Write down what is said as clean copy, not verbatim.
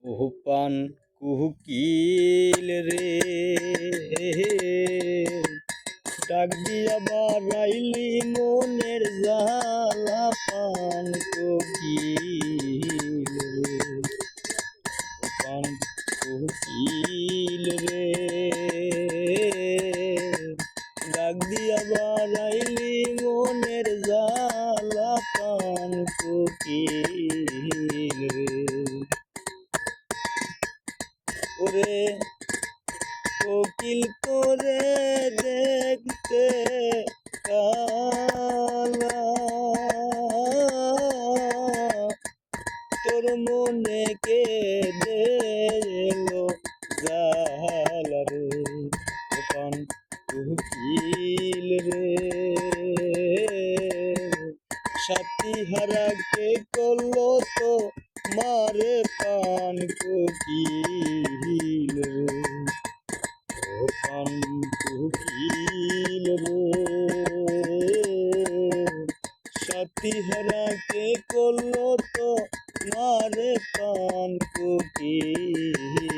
ওহো পান কুকিল রে, ডাক দিয়া বাড়াইলি মনের জ্বালা পান কোকিল রে, ও পান কোকিল রে, ডাক দিয়া বাড়াইলি মনের জ্বালা পান কোকিল রে। ওরে কোকিল তোরে দেখতে কালা, তোর মনে কে দেলো জালা রে, ও পান কোকিল রে, সাথী হারা কে করলো তো মারে পান কোকিল রে, ও পান কোকিল রে, সাথী হারা কে করলো তো মারে পান কোকিল।